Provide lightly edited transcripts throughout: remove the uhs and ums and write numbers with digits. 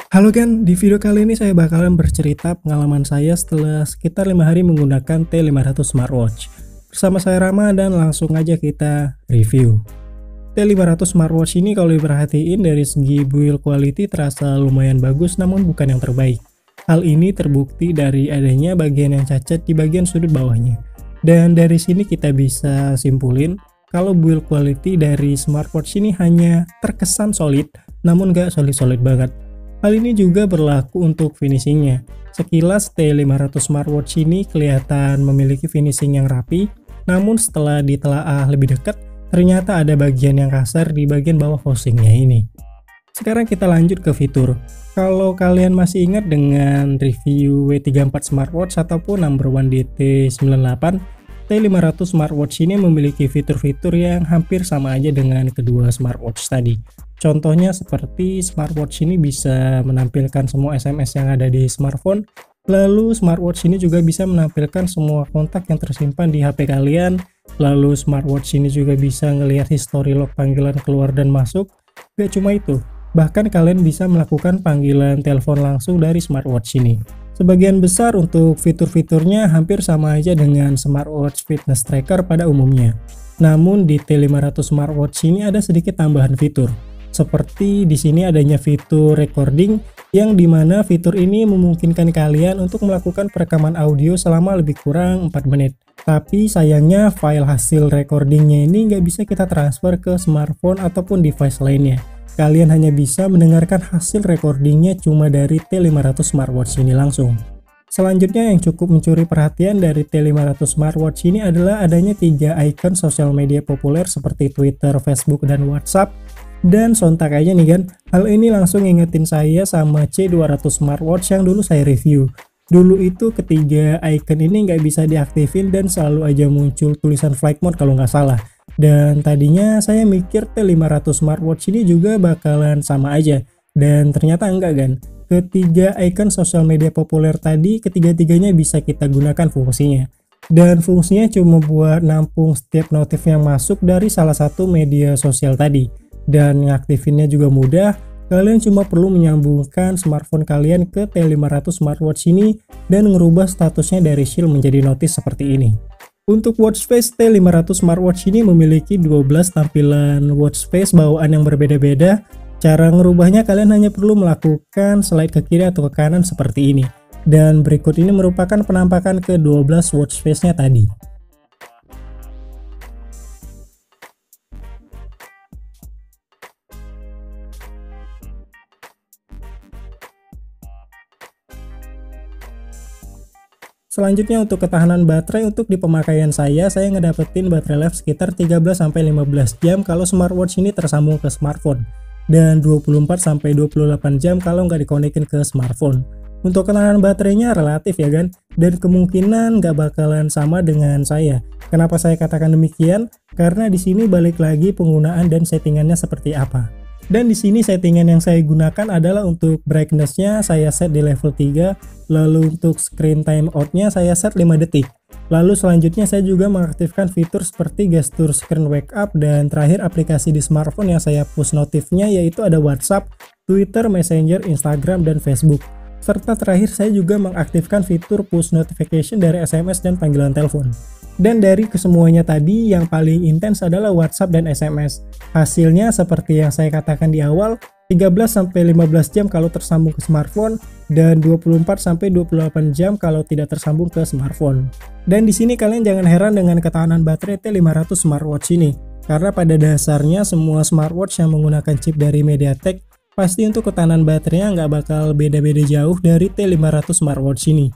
Halo Gan, di video kali ini saya bakalan bercerita pengalaman saya setelah sekitar 5 hari menggunakan T500 Smartwatch. Bersama saya Rama dan langsung aja kita review. T500 Smartwatch ini kalau diperhatiin dari segi build quality terasa lumayan bagus namun bukan yang terbaik. Hal ini terbukti dari adanya bagian yang cacat di bagian sudut bawahnya. Dan dari sini kita bisa simpulin kalau build quality dari smartwatch ini hanya terkesan solid namun gak solid-solid banget. Hal ini juga berlaku untuk finishingnya. Sekilas T500 Smartwatch ini kelihatan memiliki finishing yang rapi, namun setelah ditelaah lebih dekat, ternyata ada bagian yang kasar di bagian bawah housingnya ini. Sekarang kita lanjut ke fitur. Kalau kalian masih ingat dengan review W34 Smartwatch ataupun number one DT98, T500 Smartwatch ini memiliki fitur-fitur yang hampir sama aja dengan kedua smartwatch tadi. Contohnya seperti smartwatch ini bisa menampilkan semua SMS yang ada di smartphone, lalu smartwatch ini juga bisa menampilkan semua kontak yang tersimpan di HP kalian, lalu smartwatch ini juga bisa ngelihat history log panggilan keluar dan masuk. Gak cuma itu, bahkan kalian bisa melakukan panggilan telepon langsung dari smartwatch ini. Sebagian besar untuk fitur-fiturnya hampir sama aja dengan smartwatch fitness tracker pada umumnya. Namun di T500 Smartwatch ini ada sedikit tambahan fitur. Seperti di sini adanya fitur recording yang dimana fitur ini memungkinkan kalian untuk melakukan perekaman audio selama lebih kurang 4 menit. Tapi sayangnya file hasil recordingnya ini nggak bisa kita transfer ke smartphone ataupun device lainnya. Kalian hanya bisa mendengarkan hasil recordingnya cuma dari T500 Smartwatch ini langsung. Selanjutnya yang cukup mencuri perhatian dari T500 Smartwatch ini adalah adanya 3 icon sosial media populer seperti Twitter, Facebook, dan WhatsApp. Dan sontak aja nih kan, hal ini langsung ngingetin saya sama C200 Smartwatch yang dulu saya review. Dulu itu ketiga icon ini nggak bisa diaktifin dan selalu aja muncul tulisan flight mode kalau nggak salah. Dan tadinya saya mikir T500 Smartwatch ini juga bakalan sama aja. Dan ternyata enggak kan. Ketiga icon sosial media populer tadi ketiga-tiganya bisa kita gunakan fungsinya. Dan fungsinya cuma buat nampung setiap notif yang masuk dari salah satu media sosial tadi. Dan ngaktifinnya juga mudah, kalian cuma perlu menyambungkan smartphone kalian ke T500 Smartwatch ini dan ngerubah statusnya dari shield menjadi notis seperti ini. Untuk watch face T500 Smartwatch ini memiliki 12 tampilan watch face bawaan yang berbeda-beda. Cara ngerubahnya kalian hanya perlu melakukan slide ke kiri atau ke kanan seperti ini. Dan berikut ini merupakan penampakan ke 12 watch face-nya tadi. Selanjutnya untuk ketahanan baterai, untuk di pemakaian saya ngedapetin baterai life sekitar 13-15 jam kalau smartwatch ini tersambung ke smartphone. Dan 24-28 jam kalau nggak dikonekin ke smartphone. Untuk ketahanan baterainya relatif ya kan, dan kemungkinan nggak bakalan sama dengan saya. Kenapa saya katakan demikian? Karena di sini balik lagi penggunaan dan settingannya seperti apa. Dan di sini settingan yang saya gunakan adalah untuk brightness-nya saya set di level 3, lalu untuk screen time out-nya saya set 5 detik. Lalu selanjutnya saya juga mengaktifkan fitur seperti gestur screen wake up, dan terakhir aplikasi di smartphone yang saya push notifnya yaitu ada WhatsApp, Twitter, Messenger, Instagram, dan Facebook. Serta terakhir saya juga mengaktifkan fitur push notification dari SMS dan panggilan telepon. Dan dari kesemuanya tadi yang paling intens adalah WhatsApp dan SMS. Hasilnya seperti yang saya katakan di awal, 13-15 jam kalau tersambung ke smartphone dan 24-28 jam kalau tidak tersambung ke smartphone. Dan di sini kalian jangan heran dengan ketahanan baterai T500 Smartwatch ini, karena pada dasarnya semua smartwatch yang menggunakan chip dari MediaTek pasti untuk ketahanan baterainya nggak bakal beda-beda jauh dari T500 Smartwatch ini.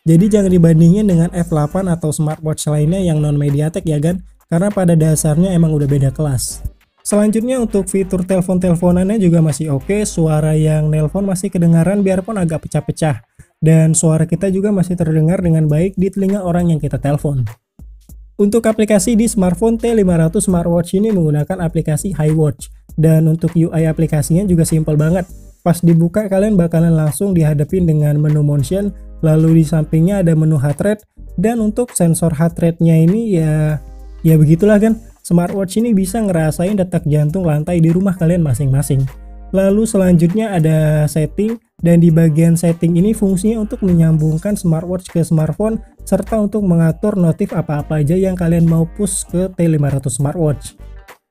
Jadi jangan dibandingin dengan F8 atau smartwatch lainnya yang non MediaTek ya kan, karena pada dasarnya emang udah beda kelas. Selanjutnya untuk fitur telepon-teleponannya juga masih oke, suara yang nelpon masih kedengaran biarpun agak pecah-pecah. Dan suara kita juga masih terdengar dengan baik di telinga orang yang kita telepon. Untuk aplikasi di smartphone T500 Smartwatch ini menggunakan aplikasi HiWatch. Dan untuk UI aplikasinya juga simpel banget. Pas dibuka kalian bakalan langsung dihadapin dengan menu motion, lalu di sampingnya ada menu heart rate, dan untuk sensor heart rate-nya ini ya begitulah kan. Smartwatch ini bisa ngerasain detak jantung lantai di rumah kalian masing-masing. Lalu selanjutnya ada setting, Dan di bagian setting ini fungsinya untuk menyambungkan smartwatch ke smartphone serta untuk mengatur notif apa-apa aja yang kalian mau push ke T500 smartwatch.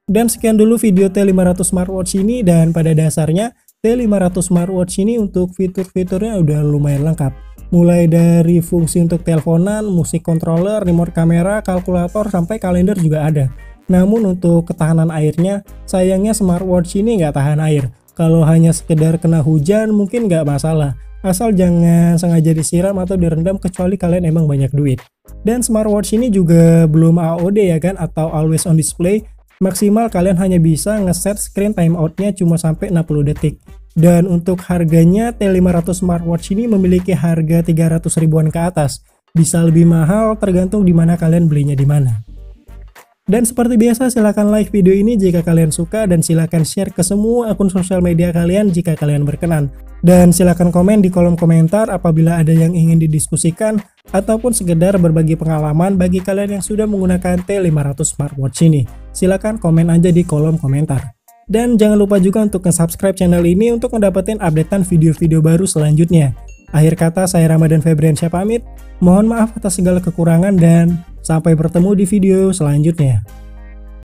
Dan sekian dulu video T500 smartwatch ini, dan pada dasarnya T500 smartwatch ini untuk fitur-fiturnya udah lumayan lengkap. Mulai dari fungsi untuk teleponan, musik controller, remote kamera, kalkulator, sampai kalender juga ada. Namun untuk ketahanan airnya, sayangnya smartwatch ini nggak tahan air. Kalau hanya sekedar kena hujan mungkin nggak masalah, asal jangan sengaja disiram atau direndam kecuali kalian emang banyak duit. Dan smartwatch ini juga belum AOD ya kan, atau always on display. Maksimal kalian hanya bisa ngeset screen timeoutnya cuma sampai 60 detik. Dan untuk harganya T500 smartwatch ini memiliki harga 300 ribuan ke atas. Bisa lebih mahal tergantung di mana kalian belinya di mana. Dan seperti biasa silahkan like video ini jika kalian suka, dan silahkan share ke semua akun sosial media kalian jika kalian berkenan. Dan silahkan komen di kolom komentar apabila ada yang ingin didiskusikan ataupun sekedar berbagi pengalaman bagi kalian yang sudah menggunakan T500 smartwatch ini. Silahkan komen aja di kolom komentar. Dan jangan lupa juga untuk subscribe channel ini untuk mendapatkan updatean video-video baru selanjutnya. Akhir kata, saya Ramadan Febriansyah pamit. Mohon maaf atas segala kekurangan dan sampai bertemu di video selanjutnya.